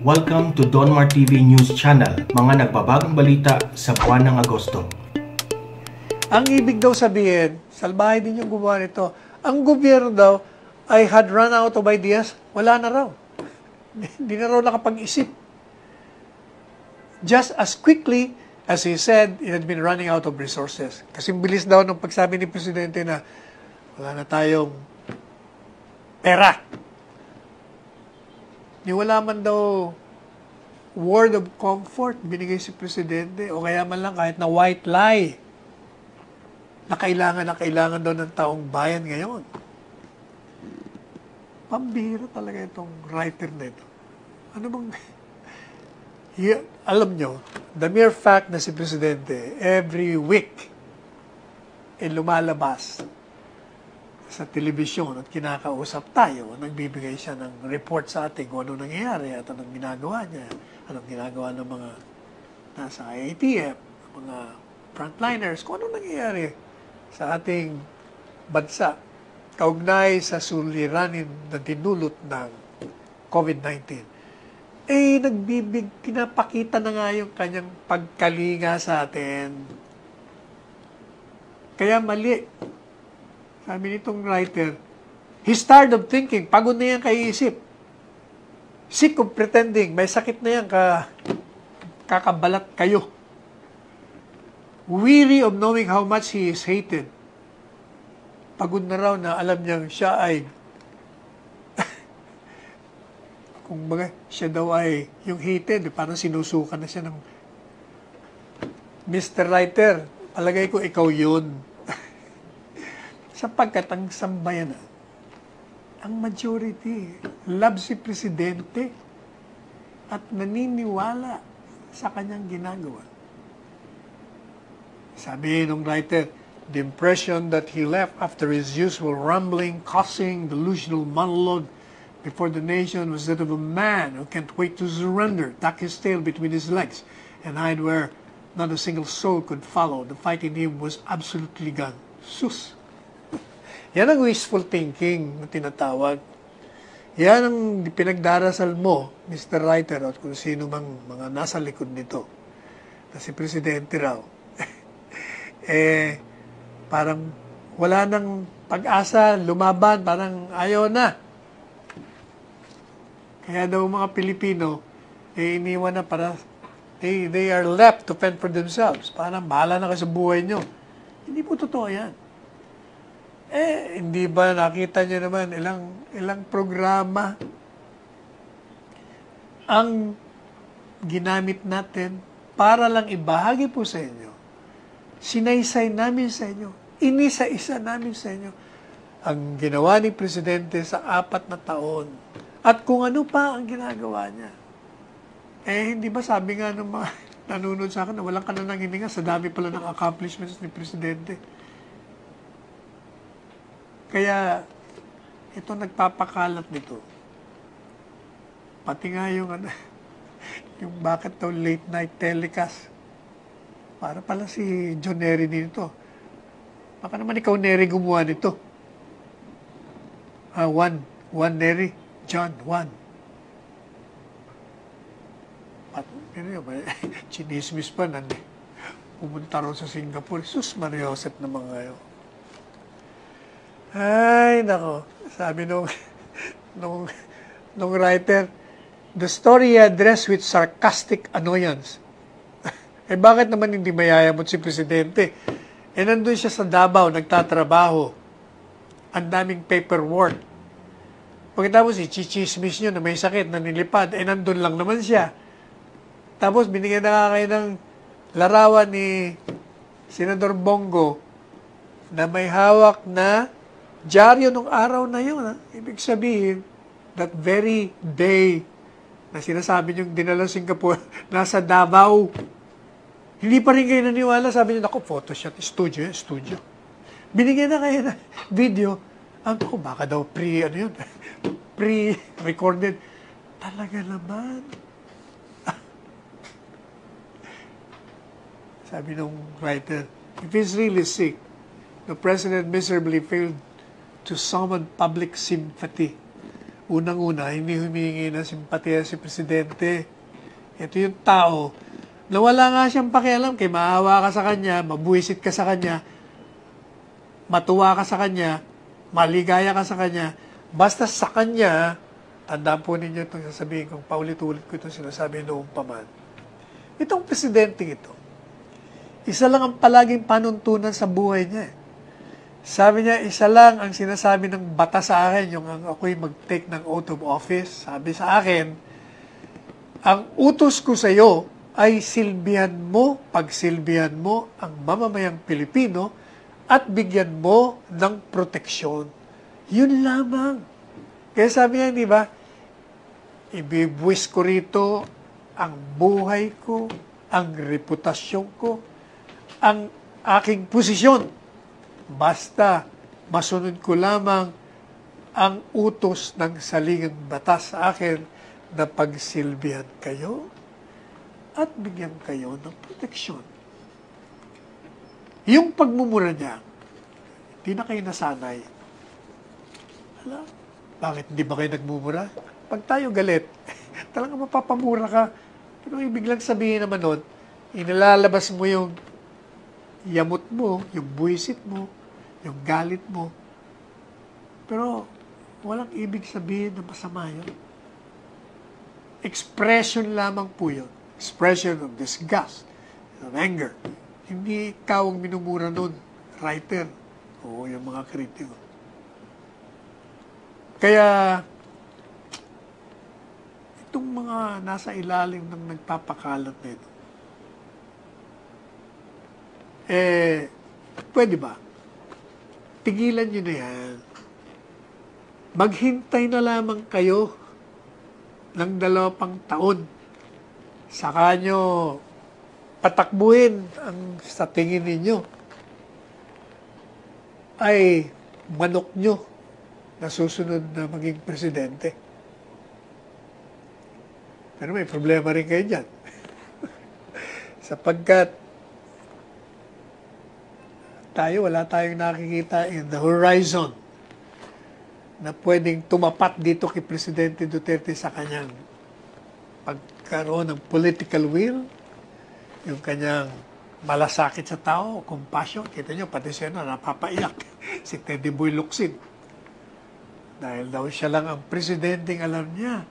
Welcome to Donmar TV News Channel, mga nagbabagong balita sa buwan ng Agosto. Ang ibig daw sabihin, salbahe din yung gumawa nito, ang gobyerno daw ay had run out of ideas, wala na raw. Hindi na raw nakapag-isip. Just as quickly as he said, it had been running out of resources. Kasi bilis daw ng pagsabi ni Presidente na wala na tayong pera. Ni wala man daw word of comfort binigay si Presidente o kaya man lang kahit na white lie na kailangan daw ng taong bayan ngayon. Pambihira talaga itong writer na ito. Ano bang... alam nyo, the mere fact na si Presidente every week lumalabas sa telebisyon at kinakausap tayo, nagbibigay siya ng report sa atin kung ano nangyayari at anong ginagawa niya, anong ginagawa ng mga nasa IATF, mga frontliners, kung ano nangyayari sa ating bansa, kaugnay sa suliranin na dinulot ng COVID-19. Pinapakita na nga yung kanyang pagkalinga sa atin. Kaya mali. Sabi nitong writer, he's tired of thinking. Pagod na yan kaiisip. Sick of pretending. May sakit na yan kakabalat kayo. Weary of knowing how much he is hated. Pagod na raw na alam niyang siya ay kung baga, siya daw ay yung hated. Parang sinusukan na siya ng Mr. Writer. Palagay ko ikaw yun. Sapagkat ang sambayanan, ang majority, love si Presidente at naniniwala sa kanyang ginagawa. Sabi nung writer, the impression that he left after his usual rambling, cussing, delusional monologue before the nation was that of a man who can't wait to surrender, tuck his tail between his legs, and hide where not a single soul could follow. The fight in him was absolutely gone. Sus! Yan ang wishful thinking na tinatawag. Yan ang pinagdarasal mo, Mr. Writer, at kung sino mang mga nasa likod nito. Na si Presidente raw. Parang wala nang pag-asa, lumaban, parang ayaw na. Kaya daw mga Pilipino, iniwan na para, they are left to fend for themselves. Parang bahala na kayo sa buhay nyo. Hindi po totoo yan. Hindi ba nakita niyo naman ilang programa ang ginamit natin para lang ibahagi po sa inyo. Sinaysay namin sa inyo. Inisa-isa namin sa inyo ang ginawa ni Presidente sa 4 na taon. At kung ano pa ang ginagawa niya. Hindi ba sabi nga ng mga nanonood sa akin na walang kananang hininga sa dami pala ng accomplishments ni Presidente. Kaya, ito nagpapakalat nito. Pati nga yung bakit daw late night telecast. Para pala si John Nery nito. Baka naman ikaw Nery gumawa nito. Juan Nery. John, Juan. Chinismis pa na. Pumunta rin sa Singapore. Sus Maria Josep na mga kayo. Ay, nako. Sabi nung writer, the story addressed with sarcastic annoyance. Bakit naman hindi mayayamot si Presidente? Nandun siya sa Davao, nagtatrabaho. Ang daming paperwork. Pagkatapos, chichismis nyo na may sakit, na nilipad, nandun lang naman siya. Tapos, binigyan na kayo ng larawan ni Senador Bongo na may hawak na dyaryo nung araw na yun. Ibig sabihin, that very day na sinasabi niyong dinala Singapore, nasa Davao. Hindi pa rin kayo naniwala. Sabi niyo, naku, Photoshop, studio. Binigyan na kayo ng video. Ako, baka daw pre-recorded. Talaga naman. Sabi nung writer, if he's really sick, the President miserably failed to summon public sympathy. unang-una, hindi humingi ng simpatiya si Presidente. Ito yung tao na wala nga siyang pakialam kay maawa ka sa kanya, mabuwisit ka sa kanya, matuwa ka sa kanya, maligaya ka sa kanya, basta sa kanya, tandaan po ninyo itong sasabihin kong paulit-ulit ko itong sinasabi noong pa man. Itong presidente ito, isa lang ang palaging panuntunan sa buhay niya. Sabi niya, isa lang ang sinasabi ng bata sa akin, yung ako'y mag-take ng oath of office. Sabi sa akin, ang utos ko sa iyo ay pagsilbihan mo ang mamamayang Pilipino at bigyan mo ng proteksyon. Yun lamang. Kaya sabi niya, di ba, ibibuwis ko rito ang buhay ko, ang reputasyon ko, ang aking posisyon. Basta masunod ko lamang ang utos ng saligang batas sa akin na pagsilbihan kayo at bigyan kayo ng proteksyon. Yung pagmumura niya, hindi na kayo nasanay. Alam, bakit hindi ba kayo nagmumura? Pag tayo galit, talagang mapapamura ka. Pero ibig lang sabihin naman nun, inilalabas mo yung yamot mo, yung buwisit mo, yung galit mo. Pero walang ibig sabihin na masama yun. Expression lamang po yun. Expression of disgust, of anger. Hindi ikaw ang minumura nun, writer, o yung mga kritiko. Kaya, itong mga nasa ilalim ng nagpapakalat nito, pwede ba? Tigilan nyo na yan. Maghintay na lamang kayo ng 2 taon. Saka nyo patakbuhin ang sa tingin ninyo ay manok nyo na susunod na maging presidente. Pero may problema rin kayo dyan. Sapagkat wala tayong nakikita in the horizon na pwedeng tumapat dito kay Presidente Duterte sa kanyang pagkaroon ng political will, yung kanyang malasakit sa tao, compassion. Kita nyo, pati siya na napapaiyak. Si Teddy Boy Locsin. Dahil daw siya lang ang presidenteng alam niya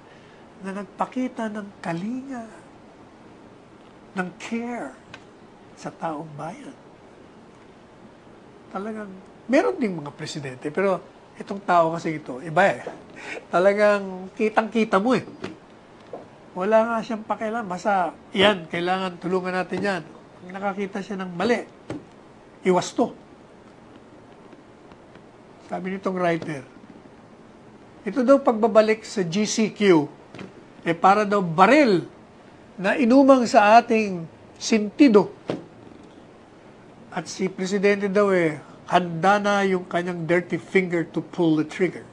na nagpakita ng kalinga, ng care sa taong bayan. Talagang, meron ding mga presidente, pero itong tao kasi ito, iba eh. Talagang kitang-kita mo eh. Wala nga siyang pakialam. Basta, yan, kailangan tulungan natin yan. Pag nakakita siya ng mali, iwas to. Sabi nitong writer, ito daw pagbabalik sa GCQ, para daw baril na inumang sa ating sentido. At si Presidente daw handa na yung kanyang dirty finger to pull the trigger.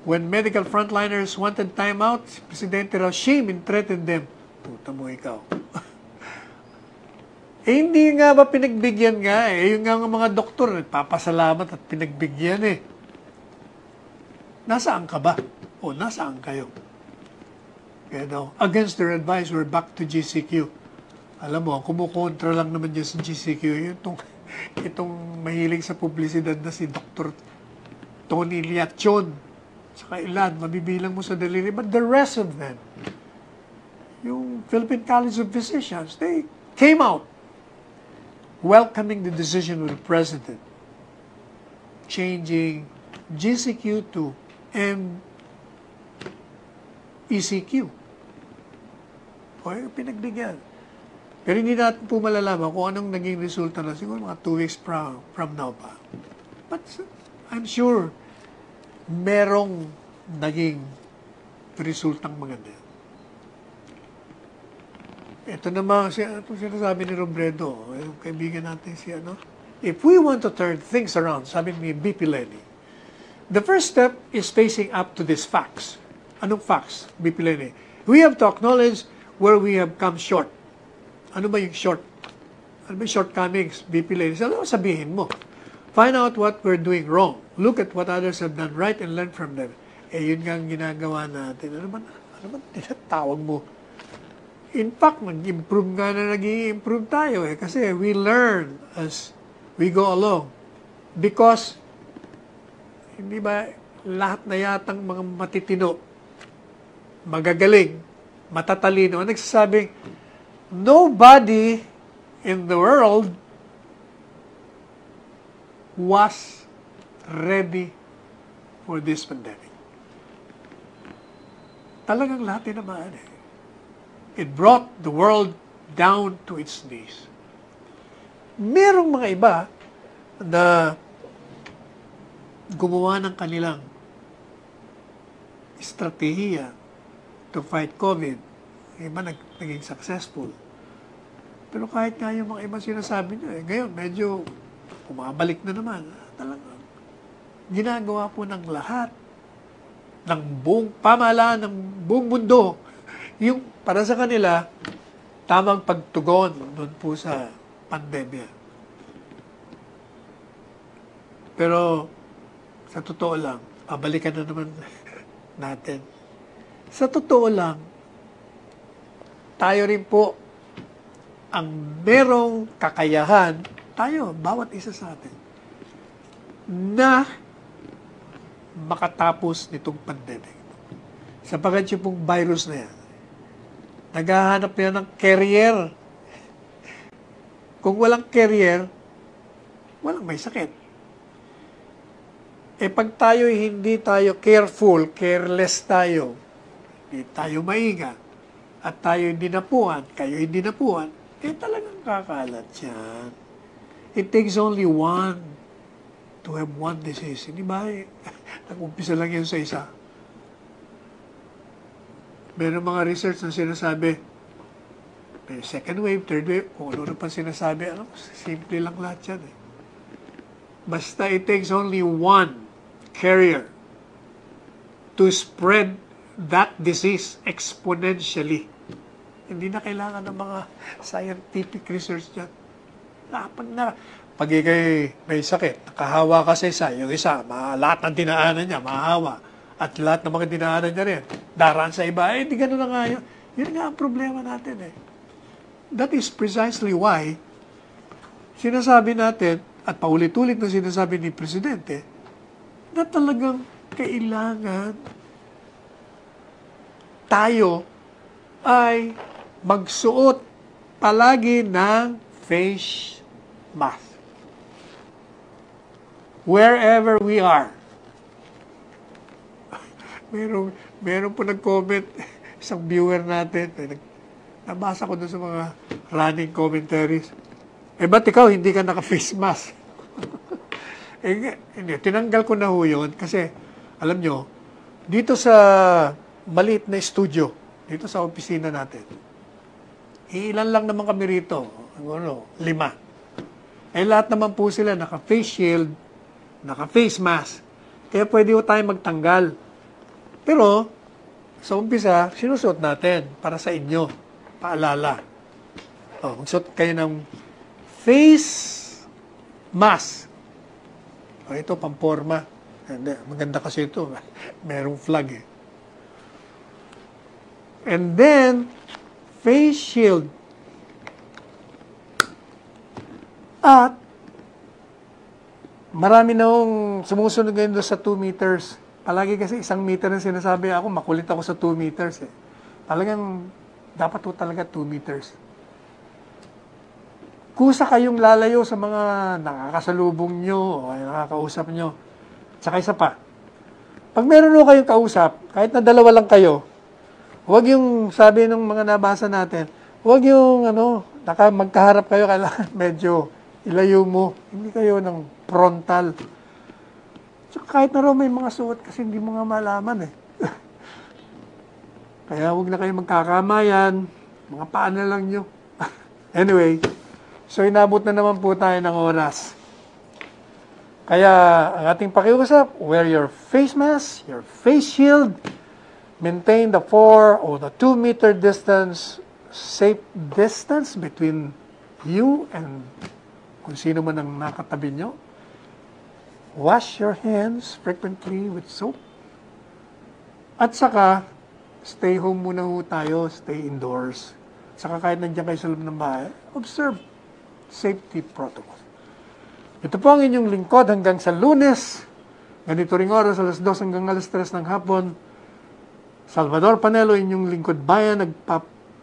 When medical frontliners wanted time out, si Presidente raw shame and threatened them. Puta mo ikaw. Hindi nga ba pinagbigyan nga yung nga mga doktor, nagpapasalamat at pinagbigyan Nasaan ka ba? O nasaan kayo? Kaya daw, against their advice, we're back to GCQ. Alam mo, kumukontra lang naman dyan sa GCQ. Itong mahilig sa publisidad na si Dr. Tony Liachon. Saka ilan, mabibilang mo sa daliri. But the rest of them, yung Philippine College of Physicians, they came out welcoming the decision of the President, changing GCQ to MECQ. O pinagbigyan. Pero hindi natin po malalaman kung anong naging resulta na siguro mga 2 weeks from now pa. But I'm sure merong naging resultang maganda. Ito naman, ito sinasabi ni Robredo, yung kaibigan natin if we want to turn things around, sabi ni BP Lenny, the first step is facing up to these facts. Anong facts, BP Lenny? We have to acknowledge where we have come short. Ano ba yung short? Ano ba yung shortcomings, BP Lenny? Ano sabihin mo? Find out what we're doing wrong. Look at what others have done right and learn from them. Yun nga ang ginagawa natin. Ano man tinatawag mo? In fact, nag-improve nga na nag-i-improve tayo kasi we learn as we go along. Because, hindi ba lahat na yatang mga matitino, magagaling, matatalino, nagsasabing, nobody in the world was ready for this pandemic. Talagang lahat tinamaan It brought the world down to its knees. Merong mga iba na gumawa ng kanilang estratehiya to fight COVID. Iba naging successful. Pero kahit nga yung mga iba sinasabi nyo, ngayon medyo bumabalik na naman. Talagang ginagawa po ng lahat ng buong pamahalaan ng buong mundo yung para sa kanila tamang pagtugon doon po sa pandemya. Pero sa totoo lang, balikan na naman natin. Sa totoo lang, tayo rin po ang merong kakayahan, tayo, bawat isa sa atin, na makatapos nitong pandemic. Sapagkat yung pong virus na yan, naghahanap yan ng carrier. Kung walang carrier, walang may sakit. Pag tayo hindi tayo careful, careless tayo, hindi tayo maingat, at tayo hindi napuan, kayo hindi napuan, talagang kakalat yan. It takes only one to have one disease. Hindi ba? Nag-umpisa lang yan sa isa. Meron mga research na sinasabi, may second wave, third wave, kung ano pa sinasabi, simple lang lahat yan Basta it takes only one carrier to spread that disease exponentially. Hindi na kailangan ng mga scientific research dyan. Pag ikay may sakit, nakahawa ka sa isa, yung isa, lahat ng dinaanan niya, mahahawa. At lahat ng mga dinaanan niya rin, daraan sa iba, hindi gano'n na nga yun. Yun nga ang problema natin That is precisely why sinasabi natin, at paulit-ulit na sinasabi ni Presidente, na talagang kailangan tayo ay magsuot palagi ng face mask. Wherever we are. Meron po nag-comment, isang viewer natin, nabasa ko doon sa mga running commentaries. Ba't ikaw hindi ka naka-face mask? Hindi, tinanggal ko na ho yun kasi, alam nyo, dito sa maliit na studio, dito sa opisina natin, ilan lang naman kami rito, 5. Lahat naman po sila naka-face shield, naka-face mask, kaya pwede ho tayo magtanggal. Pero, sa umpisa, sinusuot natin para sa inyo. Paalala. Magsuot kayo ng face mask. Ito, pamporma. Maganda kasi ito. Merong flag And then, face shield. At, marami na hong sumusunod ngayon doon sa 2 meters. Palagi kasi 1 meter ang sinasabi ako, makulit ako sa 2 meters Talagang, dapat po talaga 2 meters. Kusa kayong lalayo sa mga nakakasalubong nyo o nakakausap nyo. Tsaka isa pa, pag meron nyo kayong kausap, kahit na 2 lang kayo, huwag yung sabi ng mga nabasa natin, huwag yung magkaharap kayo, kailangan medyo ilayo mo. Hindi kayo ng frontal. So, kahit na raw may mga suot kasi hindi mo nga malaman Kaya huwag na kayo magkakamayan. Mga paan na lang nyo. Anyway, so inabot na naman po tayo ng oras. Kaya ang ating pakiusap, wear your face mask, your face shield, maintain the 4 or the 2 meter distance, safe distance between you and kung sino man ang nakatabi nyo. wash your hands frequently with soap. At saka, stay home muna ho tayo, stay indoors. Saka kahit nandiyan kayo sa loob ng bahay, observe safety protocol. Ito po ang inyong lingkod hanggang sa Lunes. Ganito ring oras, alas 2 hanggang alas 3 ng hapon. Salvador Panelo, inyong lingkod bayan,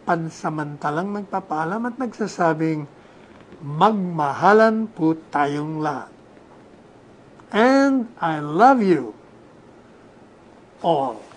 pansamantalang nagpapaalam at nagsasabing, magmahalan po tayong lahat. And I love you all.